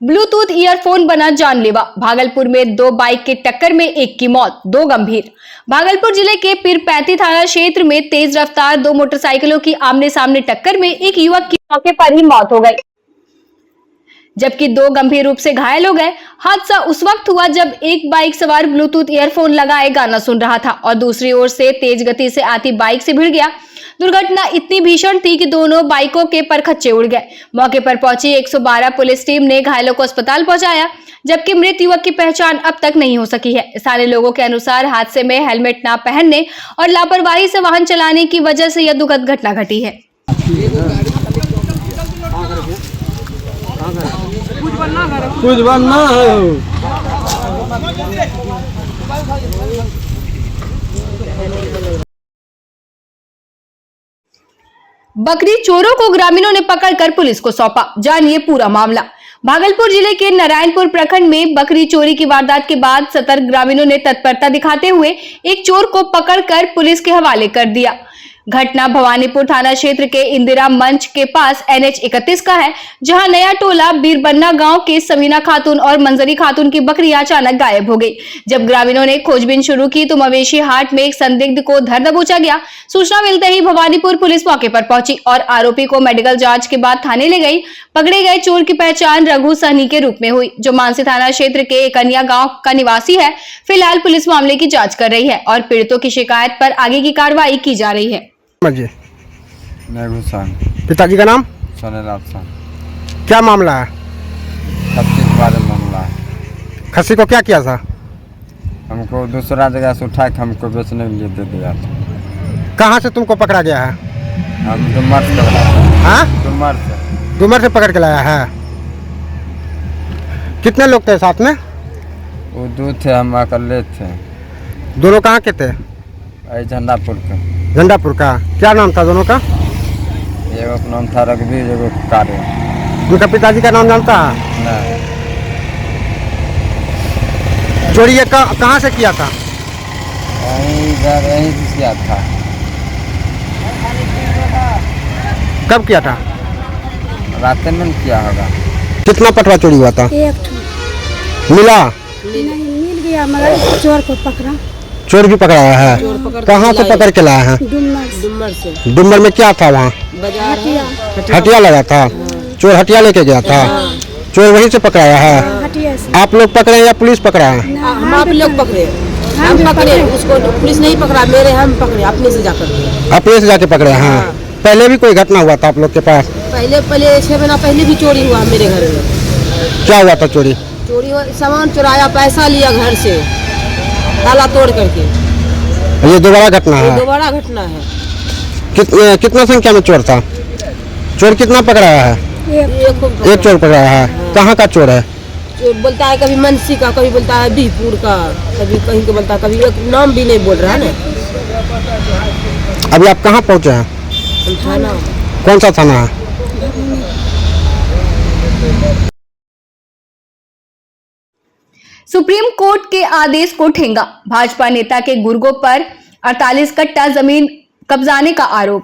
Bluetooth earphone बना जानलेवा। भागलपुर में दो बाइक के टक्कर में एक की मौत, दो गंभीर। भागलपुर जिले के पीरपैंती थाना क्षेत्र में तेज रफ्तार दो मोटरसाइकिलों की आमने सामने टक्कर में एक युवक की मौके पर ही मौत हो गई, जबकि दो गंभीर रूप से घायल हो गए। हादसा उस वक्त हुआ जब एक बाइक सवार ब्लूटूथ ईयरफोन लगाए गाना सुन रहा था और दूसरी ओर से तेज गति से आती बाइक से भिड़ गया। दुर्घटना इतनी भीषण थी कि दोनों बाइकों के परखच्चे उड़ गए। मौके पर पहुंची 112 पुलिस टीम ने घायलों को अस्पताल पहुंचाया, जबकि मृत युवक की पहचान अब तक नहीं हो सकी है। स्थानीय लोगों के अनुसार हादसे में हेलमेट न पहनने और लापरवाही से वाहन चलाने की वजह से यह दुखद घटना घटी है। कुछ बनना है। बकरी चोरों को ग्रामीणों ने पकड़कर पुलिस को सौंपा। जानिए पूरा मामला। भागलपुर जिले के नारायणपुर प्रखंड में बकरी चोरी की वारदात के बाद सतर्क ग्रामीणों ने तत्परता दिखाते हुए एक चोर को पकड़कर पुलिस के हवाले कर दिया। घटना भवानीपुर थाना क्षेत्र के इंदिरा मंच के पास NH 31 का है, जहां नया टोला बीरबन्ना गांव के समीना खातून और मंजरी खातून की बकरियां अचानक गायब हो गई। जब ग्रामीणों ने खोजबीन शुरू की तो मवेशी हाट में एक संदिग्ध को धर दबोचा गया। सूचना मिलते ही भवानीपुर पुलिस मौके पर पहुंची और आरोपी को मेडिकल जांच के बाद थाने ले गई। पकड़े गए चोर की पहचान रघु सहनी के रूप में हुई, जो मानसी थाना क्षेत्र के एकनिया गाँव का निवासी है। फिलहाल पुलिस मामले की जाँच कर रही है और पीड़ितों की शिकायत पर आगे की कार्रवाई की जा रही है। पिताजी का नाम सोनेलाल। क्या मामला है? खस्सी के बारे में मामला है। खस्सी को क्या किया था? हमको दूसरा जगह से उठा के हमको बेचने के लिए दे दिया था। कहाँ से तुमको पकड़ा गया है? हम डुमर से। हाँ, डुमर से पकड़ के लाया है। कितने लोग थे साथ में? वो दो थे, हम अकेले थे। दोनों कहाँ के थे? झंडापुर के। झंडापुर का। क्या नाम था दोनों का? एगो का नाम था रघुवीर, एगो कार्य। उनका पिताजी का नाम जानता है? नहीं। चोरी ये कहाँ से किया था? यहीं से किया था। कब किया था? रात में किया होगा। कितना पटवा चोरी हुआ था? मिला? नहीं मिल गया, मगर चोर को पकड़ा। चोर भी पकड़ा है? कहाँ से पकड़ के लाया है? डुमर से। डुमर में क्या था वहाँ? हटिया लगा था। चोर हटिया लेके गया था। चोर वहीं से पकड़ाया है। आप लोग पकड़े या पुलिस पकड़ा है? हम आप लोग पकड़े। हम पकड़े, उसको पुलिस नहीं पकड़ा, मेरे हम पकड़े अपने से जाकर। अपने से जाके पकड़े हैं? पहले भी कोई घटना हुआ था आप लोग के पास? पहले 6 महीना पहले भी चोरी हुआ मेरे घर में। क्या हुआ था? चोरी सामान चुराया, पैसा लिया घर से ताला तोड़ करके। ये दोबारा घटना है? दोबारा घटना है। कितना संख्या में चोर था? चोर कितना पकड़ाया है? एक चोर पकड़ाया है। कहाँ का चोर है? चोर बोलता है कभी मनसी का, कभी बोलता है बीहपुर का, कभी कहीं का बोलता है, कभी एक नाम भी नहीं बोल रहा है ना। अभी आप कहाँ पहुँचे हैं? थाना। कौन सा थाना है? सुप्रीम कोर्ट के आदेश को ठेंगा। भाजपा नेता के गुर्गों पर 48 कट्टा जमीन कब्जाने का आरोप।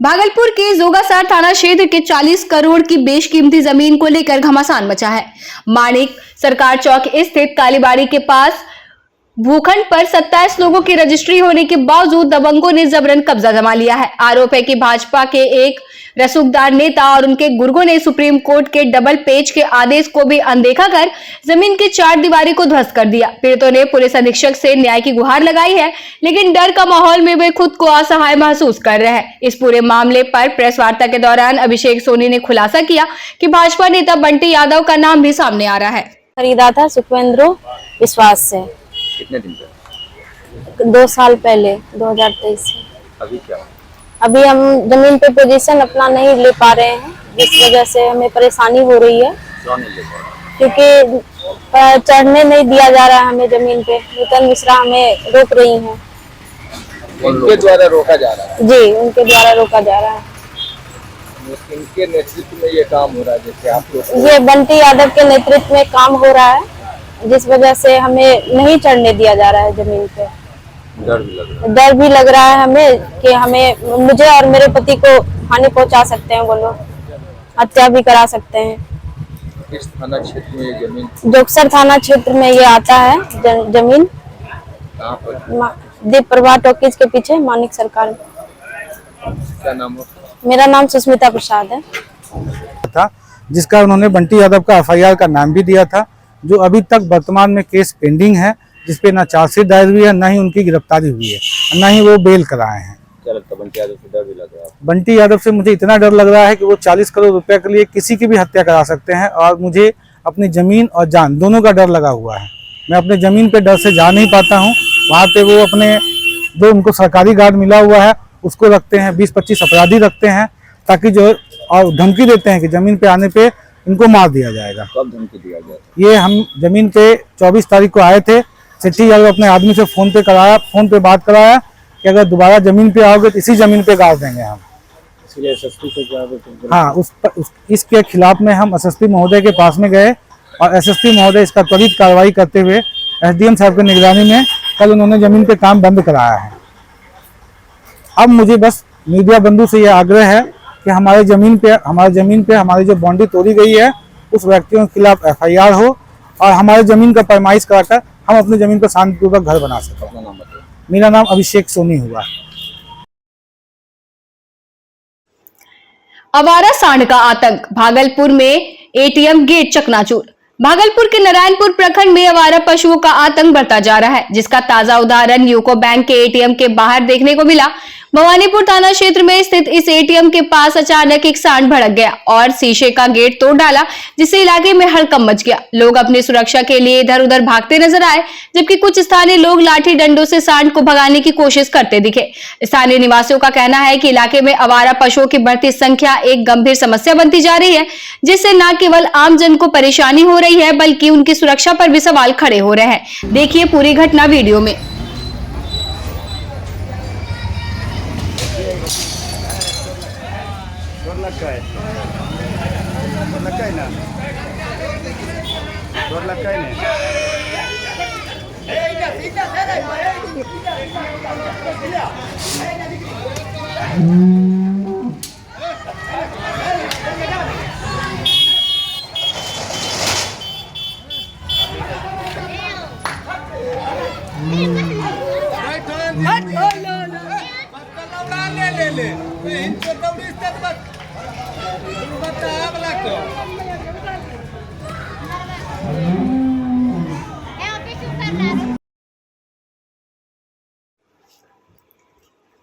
भागलपुर के जोगासार थाना क्षेत्र के 40 करोड़ की बेशकीमती जमीन को लेकर घमासान मचा है। माणिक सरकार चौक स्थित कालीबाड़ी के पास भूखंड पर 27 लोगों की रजिस्ट्री होने के बावजूद दबंगों ने जबरन कब्जा जमा लिया है। आरोप है कि भाजपा के एक रसूखदार नेता और उनके गुर्गों ने सुप्रीम कोर्ट के डबल पेज के आदेश को भी अनदेखा कर जमीन की चार दीवारी को ध्वस्त कर दिया। पीड़ितों ने पुलिस अधीक्षक से न्याय की गुहार लगाई है, लेकिन डर का माहौल में वे खुद को असहाय महसूस कर रहे हैं। इस पूरे मामले पर प्रेस वार्ता के दौरान अभिषेक सोनी ने खुलासा किया कि भाजपा नेता बंटी यादव का नाम भी सामने आ रहा है। खरीदा था सुखवेंद्र विश्वास से। कितने दिन पहले? 2 साल पहले, 2023 से। अभी क्या? अभी हम जमीन पे पोजीशन अपना नहीं ले पा रहे हैं, जिस वजह से हमें परेशानी हो रही है। क्यों नहीं ले पा रहे? क्योंकि चढ़ने नहीं दिया जा रहा है हमें जमीन पे। नूतन मिश्रा हमें रोक रही हैं। उनके द्वारा रोका जा रहा है? जी, उनके द्वारा रोका जा रहा है। इनके नेतृत्व में ये काम हो रहा है? जैसे आप लोग, ये बंटी यादव के नेतृत्व में काम हो रहा है, जिस वजह से हमें नहीं चढ़ने दिया जा रहा है जमीन पे। डर भी लग रहा है? डर भी लग रहा है हमें कि मुझे और मेरे पति को हानि पहुंचा सकते हैं वो लोग, हत्या भी करा सकते हैं। किस थाना क्षेत्र में ये जमीन जोगसर थाना क्षेत्र में ये आता है जमीन। कहाँ पर? दीप प्रभा टॉकीज के पीछे मानिक सरकार। क्या नाम है? मेरा नाम सुष्मिता प्रसाद है। था जिसका उन्होंने बंटी यादव का एफआईआर का नाम भी दिया था, जो अभी तक वर्तमान में केस पेंडिंग है, जिसपे ना चार्जशीट दायर हुई है, ना ही उनकी गिरफ्तारी हुई है, ना ही वो बेल कराए हैं। क्या लगता है बंटी यादव से डर भी लग रहा है? बंटी यादव से मुझे इतना डर लग रहा है कि वो 40 करोड़ रुपए के लिए किसी की भी हत्या करा सकते हैं, और मुझे अपनी जमीन और जान दोनों का डर लगा हुआ है। मैं अपने जमीन पे डर से जा नहीं पाता हूँ। वहाँ पे वो अपने जो उनको सरकारी गार्ड मिला हुआ है उसको रखते हैं, 20-25 अपराधी रखते हैं, ताकि जो और धमकी देते हैं कि जमीन पे आने पे इनको मार दिया जाएगा। कब धमकी दिया गया? ये हम जमीन पे 24 तारीख को आए थे। सेठी यादव अपने आदमी से फोन पे बात कराया कि अगर दोबारा जमीन पे आओगे तो इसी जमीन पे गाड़ देंगे हम। इसलिए एसएसपी को क्या? हाँ, इसके खिलाफ में हम एसएसपी महोदय के पास में गए, और एसएसपी महोदय इसका त्वरित कार्रवाई करते हुए एसडीएम साहब की निगरानी में कल उन्होंने जमीन पे काम बंद कराया है। अब मुझे बस मीडिया बंधु से यह आग्रह है कि हमारे जमीन पे हमारी जो बाउंड्री तोड़ी गई है उस व्यक्तियों के खिलाफ एफआईआर हो, और हमारे जमीन का पैमाइश कराकर हम अपनी जमीन पर शांतिपूर्वक घर बना सकें। अपना नाम बताइए। मेरा नाम अभिषेक सोनी हुआ। आवारा सांड का आतंक, भागलपुर में एटीएम गेट चकनाचूर। भागलपुर के नारायणपुर प्रखंड में आवारा पशुओं का आतंक बढ़ता जा रहा है, जिसका ताजा उदाहरण यूको बैंक के एटीएम के बाहर देखने को मिला। भवानीपुर थाना क्षेत्र में स्थित इस एटीएम के पास अचानक एक सांड भड़क गया और शीशे का गेट तोड़ डाला, जिससे इलाके में हड़कंप मच गया। लोग अपनी सुरक्षा के लिए इधर उधर भागते नजर आए, जबकि कुछ स्थानीय लोग लाठी डंडों से सांड को भगाने की कोशिश करते दिखे। स्थानीय निवासियों का कहना है कि इलाके में आवारा पशुओं की बढ़ती संख्या एक गंभीर समस्या बनती जा रही है, जिससे न केवल आम जन को परेशानी हो रही है, बल्कि उनकी सुरक्षा पर भी सवाल खड़े हो रहे हैं। देखिए पूरी घटना वीडियो में।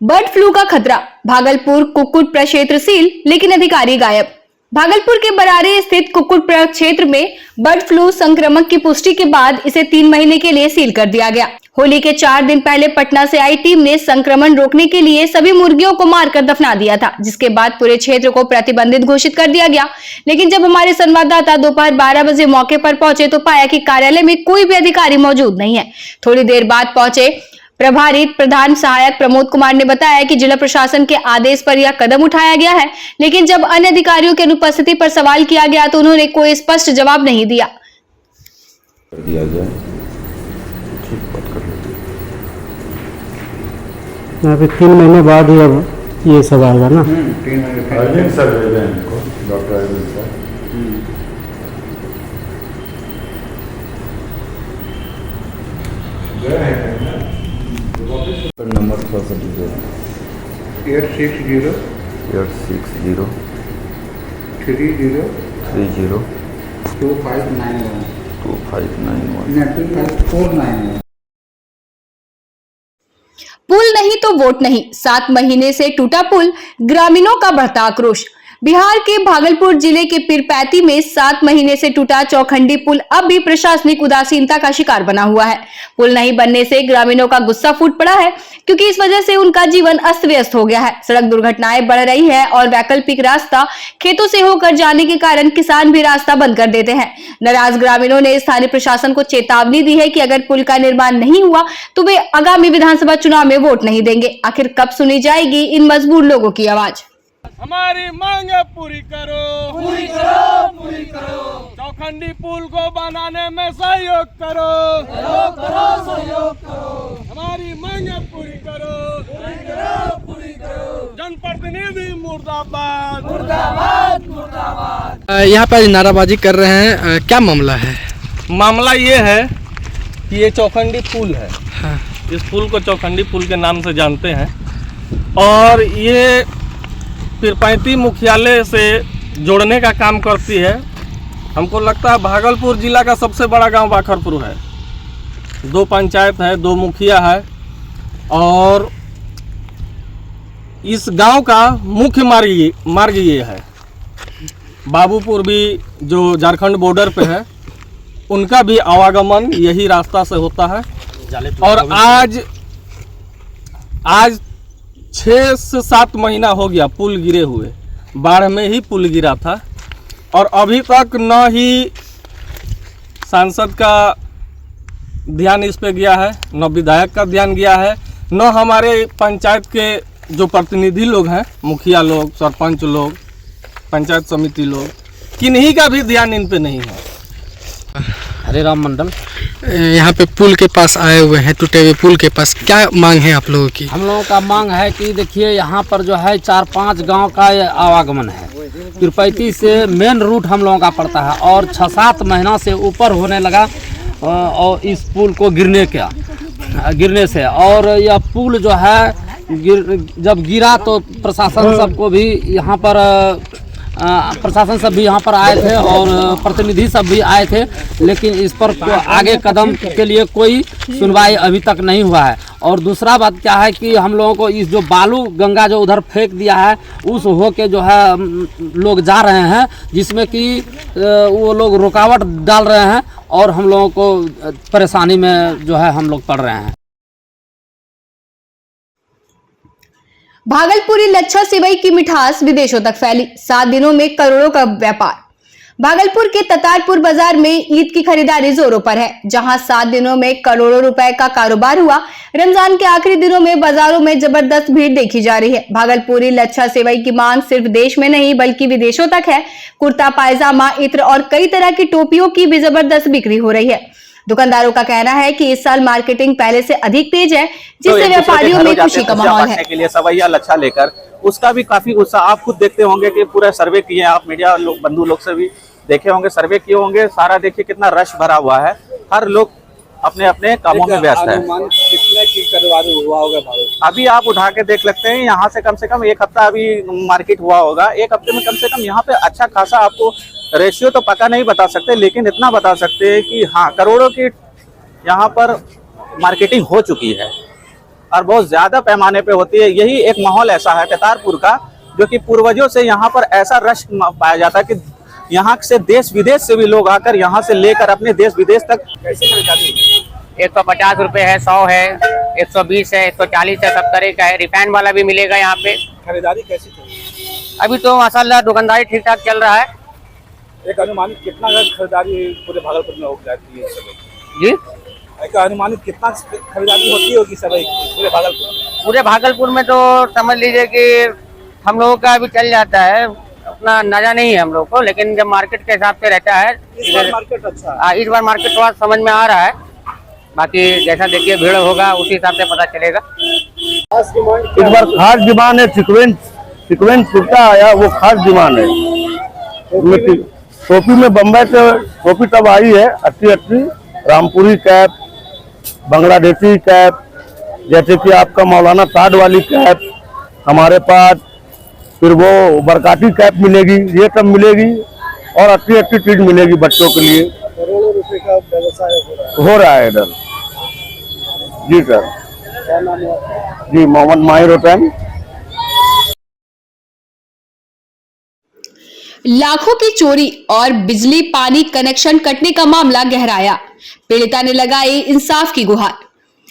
बर्ड फ्लू का खतरा, भागलपुर कुक्कुट प्रक्षेत्र सील, लेकिन अधिकारी गायब। भागलपुर के बरारे स्थित कुक्कुट प्रक्षेत्र में बर्ड फ्लू संक्रमण की पुष्टि के बाद इसे 3 महीने के लिए सील कर दिया गया। होली के 4 दिन पहले पटना से आई टीम ने संक्रमण रोकने के लिए सभी मुर्गियों को मारकर दफना दिया था, जिसके बाद पूरे क्षेत्र को प्रतिबंधित घोषित कर दिया गया। लेकिन जब हमारे संवाददाता दोपहर 12 बजे मौके पर पहुंचे तो पाया कि कार्यालय में कोई भी अधिकारी मौजूद नहीं है। थोड़ी देर बाद पहुंचे प्रभारी प्रधान सहायक प्रमोद कुमार ने बताया कि जिला प्रशासन के आदेश पर यह कदम उठाया गया है, लेकिन जब अन्य अधिकारियों की अनुपस्थिति पर सवाल किया गया तो उन्होंने कोई स्पष्ट जवाब नहीं दिया। यहाँ पे 3 महीने बाद ही अब ये सब आएगा ना। अरविंद सर भेजे हैं इनको, डॉक्टर अरविंद सर। नंबर थोड़ा सा दीजिए। 860 860 30 30 2591 2591 2591। पुल नहीं तो वोट नहीं, 7 महीने से टूटा पुल, ग्रामीणों का बढ़ता आक्रोश। बिहार के भागलपुर जिले के पीरपैती में 7 महीने से टूटा चौखंडी पुल अब भी प्रशासनिक उदासीनता का शिकार बना हुआ है। पुल नहीं बनने से ग्रामीणों का गुस्सा फूट पड़ा है, क्योंकि इस वजह से उनका जीवन अस्त व्यस्त हो गया है। सड़क दुर्घटनाएं बढ़ रही है और वैकल्पिक रास्ता खेतों से होकर जाने के कारण किसान भी रास्ता बंद कर देते हैं। नाराज ग्रामीणों ने स्थानीय प्रशासन को चेतावनी दी है कि अगर पुल का निर्माण नहीं हुआ तो वे आगामी विधानसभा चुनाव में वोट नहीं देंगे। आखिर कब सुनी जाएगी इन मजबूर लोगों की आवाज? हमारी मांगे पूरी करो, पूरी करो, पूरी करो। चौखंडी पुल को बनाने में सहयोग करो, करो, करो, सहयोग करो। हमारी मांगे पूरी करो, पूरी करो, पूरी करो। जनप्रतिनिधि मुर्दाबाद मुर्दाबाद मुर्दाबाद। यहाँ पर नाराबाजी कर रहे हैं, क्या मामला है? मामला ये है कि ये चौखंडी पुल है। हाँ। इस पुल को चौखंडी पुल के नाम से जानते हैं और ये पीरपैंती मुख्यालय से जोड़ने का काम करती है। हमको लगता है भागलपुर जिला का सबसे बड़ा गांव बाखरपुर है। 2 पंचायत है, 2 मुखिया है और इस गांव का मुख्य मार्ग ये है। बाबूपुर भी जो झारखंड बॉर्डर पे है उनका भी आवागमन यही रास्ता से होता है। और आज 6 से 7 महीना हो गया पुल गिरे हुए। बाढ़ में ही पुल गिरा था और अभी तक न ही सांसद का ध्यान इस पे गया है, न विधायक का ध्यान गया है, न हमारे पंचायत के जो प्रतिनिधि लोग हैं, मुखिया लोग, सरपंच लोग, पंचायत समिति लोग, किन्हीं का भी ध्यान इन पे नहीं है। हरे राम मंडल यहाँ पे पुल के पास आए हुए हैं, टूटे हुए पुल के पास। क्या मांग है आप लोगों की? हम लोगों का मांग है कि देखिए यहाँ पर जो है 4-5 गांव का आवागमन है। पीरपैंती से मेन रूट हम लोगों का पड़ता है और 6-7 महीना से ऊपर होने लगा और इस पुल को गिरने से। और यह पुल जो है जब गिरा तो प्रशासन सबको भी यहाँ पर प्रशासन सब भी यहाँ पर आए थे और प्रतिनिधि सब भी आए थे, लेकिन इस पर आगे कदम के लिए कोई सुनवाई अभी तक नहीं हुआ है। और दूसरा बात क्या है कि हम लोगों को इस जो बालू गंगा जो उधर फेंक दिया है उस हो के जो है लोग जा रहे हैं, जिसमें कि वो लोग रुकावट डाल रहे हैं और हम लोगों को परेशानी में जो है हम लोग पड़ रहे हैं। भागलपुरी लच्छा सेवई की मिठास विदेशों तक फैली, 7 दिनों में करोड़ों का व्यापार। भागलपुर के ततारपुर बाजार में ईद की खरीदारी जोरों पर है, जहां 7 दिनों में करोड़ों रुपए का कारोबार हुआ। रमजान के आखिरी दिनों में बाजारों में जबरदस्त भीड़ देखी जा रही है। भागलपुरी लच्छा सेवई की मांग सिर्फ देश में नहीं बल्कि विदेशों तक है। कुर्ता पायजामा, इत्र और कई तरह की टोपियों की भी जबरदस्त बिक्री हो रही है। दुकानदारों का कहना है कि इस साल मार्केटिंग पहले से अधिक तेज है, जिससे व्यापारियों में खुशी का माहौल है। के लिए सवैया लच्छा लेकर उसका भी काफी उत्साह। आप खुद देखते होंगे कि पूरा सर्वे किए, आप मीडिया लोग, बंधु लोग से भी देखे होंगे, सर्वे किए होंगे। सारा देखिए कितना रश भरा हुआ है, हर लोग अपने अपने कामों में व्यस्त है। कितने की कारोबार हुआ होगा? अभी आप उठा के देख सकते हैं, यहाँ से कम 1 हफ्ता अभी मार्केट हुआ होगा। 1 हफ्ते में कम से कम यहाँ पे अच्छा खासा, आपको रेशियो तो पक्का नहीं बता सकते, लेकिन इतना बता सकते हैं कि हाँ, करोड़ों की यहाँ पर मार्केटिंग हो चुकी है और बहुत ज्यादा पैमाने पे होती है। यही एक माहौल ऐसा है ततारपुर का, जो कि पूर्वजों से यहाँ पर ऐसा रश पाया जाता है कि यहाँ से देश विदेश से भी लोग आकर यहाँ से लेकर अपने देश विदेश तक। कैसे खरीदारी? 150 रुपए है, 100 है, 120 है, 140 है, सब तरह का है। रिफाइंड वाला भी मिलेगा यहाँ पे। खरीदारी कैसी चल रही है? अभी तो माशाल्लाह दुकानदारी ठीक ठाक चल रहा है। एक अनुमानित कितना खरीदारी पूरे भागलपुर में हो जाती है जी? एक अनुमानित कितना खरीदारी होती होगी सब पूरे भागलपुर में? पूरे भागलपुर में तो समझ लीजिए कि हम लोगों का अभी चल जाता है, उतना अंदाजा नहीं है हम लोग को, लेकिन जब मार्केट के हिसाब से रहता है। इस बार मार्केट अच्छा है। इस बार मार्केट थोड़ा समझ में आ रहा है, बाकी जैसा देखिए भीड़ होगा उसी हिसाब से पता चलेगा। इस बार खास डिमांड है, सीक्वेंस कुर्ता आया, वो खास डिमांड है। टोपी में बम्बई से टोपी तब आई है, अच्छी रामपुरी कैप, बांग्लादेशी कैप, जैसे कि आपका मौलाना साद वाली कैप हमारे पास, फिर वो बरकाती कैप मिलेगी, ये सब मिलेगी और अच्छी चीज मिलेगी बच्चों के लिए। करोड़ों रुपए का व्यवसाय हो रहा है इधर। जी सर। क्या नाम है आपका? जी, मोहम्मद माहिर हुसैन। लाखों की चोरी और बिजली पानी कनेक्शन कटने का मामला गहराया, पीड़िता ने लगाई इंसाफ की गुहार।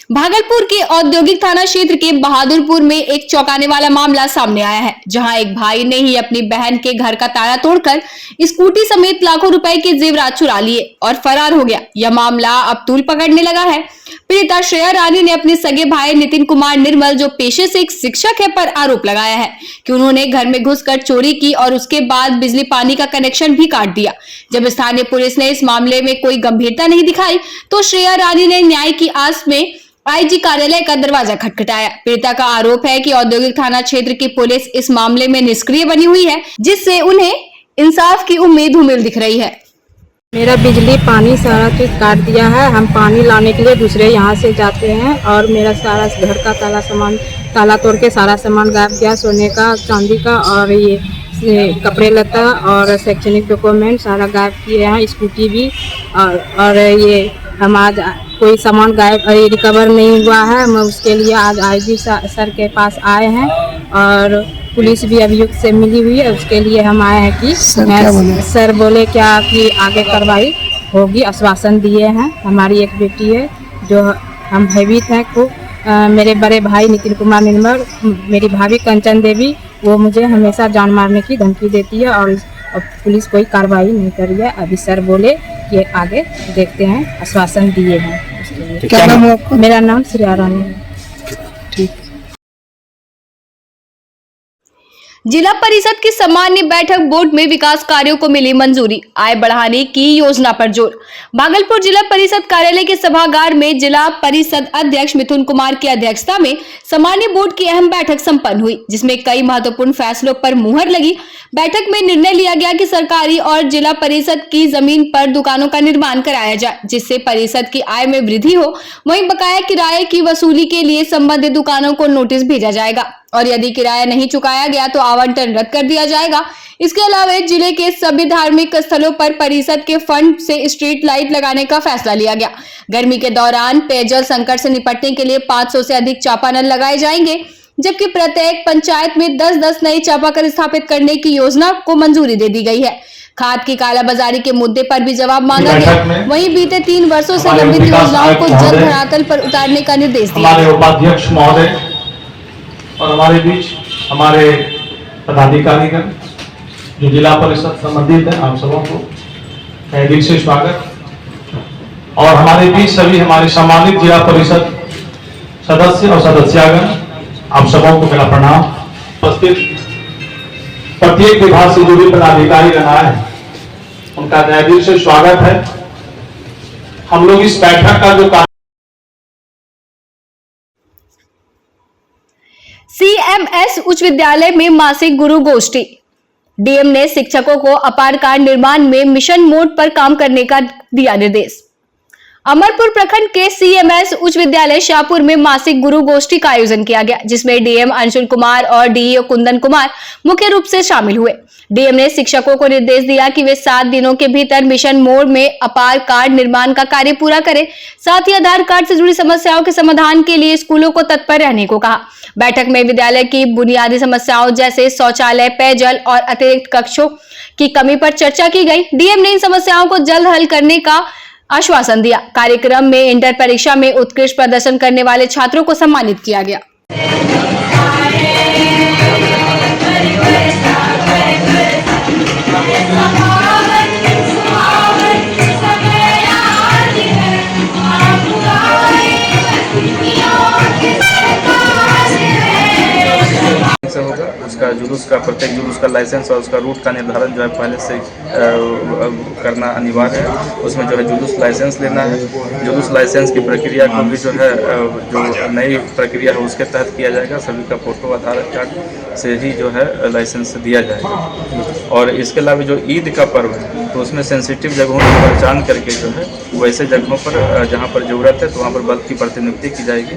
भागलपुर के औद्योगिक थाना क्षेत्र के बहादुरपुर में एक चौंकाने वाला मामला सामने आया है, जहां एक भाई ने ही अपनी बहन के घर का ताला तोड़कर स्कूटी समेत लाखों रुपए के जेवरात चुरा लिए और फरार हो गया। यह मामला अब तूल पकड़ने लगा है। पीड़िता श्रेया रानी ने अपने सगे भाई नितिन कुमार निर्मल, जो पेशे से एक शिक्षक है, पर आरोप लगाया है कि उन्होंने घर में घुसकर चोरी की और उसके बाद बिजली पानी का कनेक्शन भी काट दिया। जब स्थानीय पुलिस ने इस मामले में कोई गंभीरता नहीं दिखाई तो श्रेया रानी ने न्याय की आस में आईजी कार्यालय का दरवाजा खटखटाया। पीड़िता का आरोप है कि औद्योगिक थाना क्षेत्र की पुलिस इस मामले में निष्क्रिय बनी हुई है, जिससे उन्हें इंसाफ की उम्मीद धूमिल दिख रही है। मेरा बिजली पानी सारा चीज काट दिया है। हम पानी लाने के लिए दूसरे यहाँ से जाते हैं और मेरा सारा घर का ताला तोड़ के सारा सामान गायब किया, सोने का, चांदी का और ये कपड़े लता और शैक्षणिक डॉक्यूमेंट सारा गायब किए हैं, स्कूटी भी। और ये हम आज कोई सामान गायब रिकवर नहीं हुआ है। हम उसके लिए आज आईजी सर के पास आए हैं और पुलिस भी अभियुक्त से मिली हुई है। उसके लिए हम आए हैं कि सर बोले क्या कि आगे कार्रवाई होगी, आश्वासन दिए हैं। हमारी एक बेटी है जो हम भयभीत हैं खूब। मेरे बड़े भाई नितिन कुमार निर्मल, मेरी भाभी कंचन देवी, वो मुझे हमेशा जान मारने की धमकी देती है और पुलिस कोई कार्रवाई नहीं कर रही है। अभी सर बोले कि आगे देखते हैं, आश्वासन दिए हैं उसके लिए। क्या नाम है आपका? मेरा नाम श्रेया रानी है। ठीक। जिला परिषद की सामान्य बैठक बोर्ड में विकास कार्यों को मिली मंजूरी, आय बढ़ाने की योजना पर जोर। भागलपुर जिला परिषद कार्यालय के सभागार में जिला परिषद अध्यक्ष मिथुन कुमार की अध्यक्षता में सामान्य बोर्ड की अहम बैठक संपन्न हुई, जिसमें कई महत्वपूर्ण फैसलों पर मुहर लगी। बैठक में निर्णय लिया गया कि सरकारी और जिला परिषद की जमीन पर दुकानों का निर्माण कराया जाए, जिससे परिषद की आय में वृद्धि हो। वहीं बकाया किराए की वसूली के लिए संबंधित दुकानों को नोटिस भेजा जाएगा और यदि किराया नहीं चुकाया गया तो आवंटन रद्द कर दिया जाएगा। इसके अलावा जिले के सभी धार्मिक स्थलों पर परिषद के फंड से स्ट्रीट लाइट लगाने का फैसला लिया गया। गर्मी के दौरान पेयजल संकट से निपटने के लिए 500 से अधिक चापानल लगाए जाएंगे, जबकि प्रत्येक पंचायत में 10-10 नए चापाकल स्थापित करने की योजना को मंजूरी दे दी गई है। खाद की कालाबाजारी के मुद्दे पर भी जवाब मांगा गया। वहीं बीते 3 वर्षों से लंबित योजनाओं को जल्द धरातल पर उतारने का निर्देश दिया। हमारे उपाध्यक्ष महोदय और हमारे बीच हमारे पदाधिकारीगण जो जिला परिषद संबंधित है, आप सबों को तहे दिल से स्वागत। और हमारे बीच सभी हमारे सम्मानित जिला परिषद सदस्य और सदस्यागण, आप सबों को मेरा प्रणाम। उपस्थित प्रत्येक विभाग से जुड़े पदाधिकारीगण आए हैं, उनका तहे दिल से स्वागत है। हम लोग इस बैठक का जो CMS उच्च विद्यालय में मासिक गुरु गोष्ठी। डीएम ने शिक्षकों को अपार कार निर्माण में मिशन मोड पर काम करने का दिया निर्देश। अमरपुर प्रखंड के CMS उच्च विद्यालय शाहपुर में मासिक गुरु गोष्ठी का आयोजन किया गया, जिसमें डीएम अंशुल कुमार और डीईओ कुंदन कुमार मुख्य रूप से शामिल हुए। डीएम ने शिक्षकों को निर्देश दिया कि वे 7 दिनों के भीतर मिशन मोड में अपार कार्ड निर्माण का कार्य पूरा करें। साथ ही आधार कार्ड से जुड़ी समस्याओं के समाधान के लिए स्कूलों को तत्पर रहने को कहा। बैठक में विद्यालय की बुनियादी समस्याओं जैसे शौचालय, पेयजल और अतिरिक्त कक्षों की कमी पर चर्चा की गई। डीएम ने इन समस्याओं को जल्द हल करने का आश्वासन दिया। कार्यक्रम में इंटर परीक्षा में उत्कृष्ट प्रदर्शन करने वाले छात्रों को सम्मानित किया गया। से होगा उसका जुलूस का, प्रत्येक जुलूस का लाइसेंस और उसका रूट का निर्धारण जो है पहले से करना अनिवार्य है। उसमें जो है जुलूस लाइसेंस लेना है। जुलूस लाइसेंस की प्रक्रिया को भी जो है जो नई प्रक्रिया है उसके तहत किया जाएगा। सभी का फोटो, आधार कार्ड से ही जो है लाइसेंस दिया जाएगा। और इसके अलावा जो ईद का पर्व है तो उसमें सेंसिटिव जगहों की पहचान करके जो है वैसे जगहों पर जहाँ पर ज़रूरत है तो वहाँ पर बल की प्रतिनियुक्ति की जाएगी।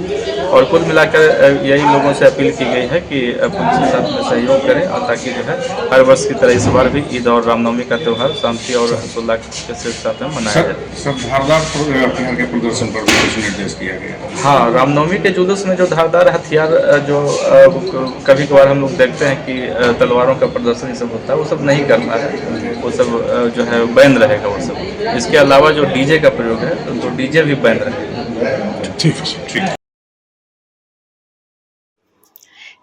और कुल मिलाकर यही लोगों से अपील की गई है कि पुलिस के साथ में सहयोग करें और ताकि जो है हर वर्ष की तरह इस बार भी ईद और रामनवमी का त्यौहार शांति और हर्षोल्लास के साथ में मनाया जाए। सब धारदार हथियार के प्रदर्शन पर निर्देश दिया गया। हाँ, रामनवमी के जुलूस में जो धारदार हथियार जो कभी कभार हम लोग देखते हैं कि तलवारों का प्रदर्शन ये सब होता है, वो सब नहीं करना है। वो सब जो है बैन रहेगा वो सब। इसके अलावा जो डीजे का प्रयोग है तो डीजे भी बैन रहेगा। ठीक।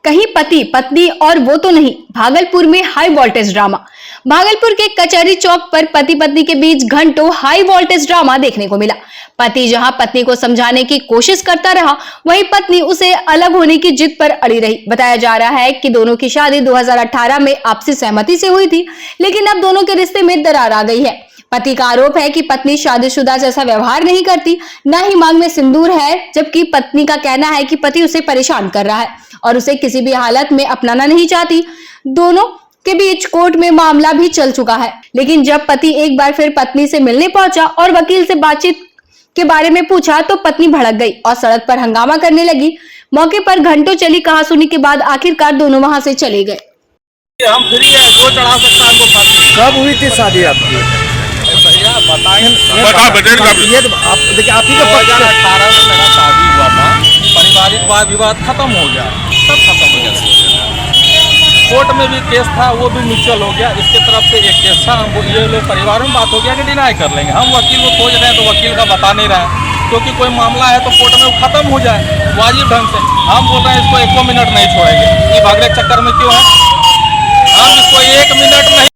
कहीं पति पत्नी और वो तो नहीं, भागलपुर में हाई वोल्टेज ड्रामा। भागलपुर के कचहरी चौक पर पति पत्नी के बीच घंटों हाई वोल्टेज ड्रामा देखने को मिला। पति जहां पत्नी को समझाने की कोशिश करता रहा, वहीं पत्नी उसे अलग होने की जिद पर अड़ी रही। बताया जा रहा है कि दोनों की शादी 2018 में आपसी सहमति से हुई थी, लेकिन अब दोनों के रिश्ते में दरार आ गई है। पति का आरोप है कि पत्नी शादीशुदा जैसा व्यवहार नहीं करती, न ही मांग में सिंदूर है, जबकि पत्नी का कहना है कि पति उसे परेशान कर रहा है और उसे किसी भी हालत में अपनाना नहीं चाहती। दोनों के बीच कोर्ट में मामला भी चल चुका है, लेकिन जब पति एक बार फिर पत्नी से मिलने पहुंचा और वकील से बातचीत के बारे में पूछा तो पत्नी भड़क गई और सड़क पर हंगामा करने लगी। मौके पर घंटों चली कहासुनी के बाद आखिरकार दोनों वहां से चले गए। हम फ्री है, जो चढ़ा सकता है हमको फांसी। कब हुई थी शादी आपकी? भैया बताएं, ये तो आप देखिए, आप ही का 2018 में मेरा शादी हुआ था, पारिवारिक वाद विवाद खत्म हो गया, सब खत्म हो गया। कोर्ट में भी केस था, वो भी म्यूचुअल हो गया। इसके तरफ से एक केस था, हम ये लोग परिवार में बात हो गया कि डिनाई कर लेंगे। हम वकील को खोज रहे हैं तो वकील का बता नहीं रहा है, क्योंकि कोई मामला है तो कोर्ट में वो खत्म हो जाए वाजिब ढंग से। हम बोल रहे हैं इसको 1 मिनट नहीं छोड़ेंगे, ये भागने के चक्कर में क्यों है? हम इसको 1 मिनट नहीं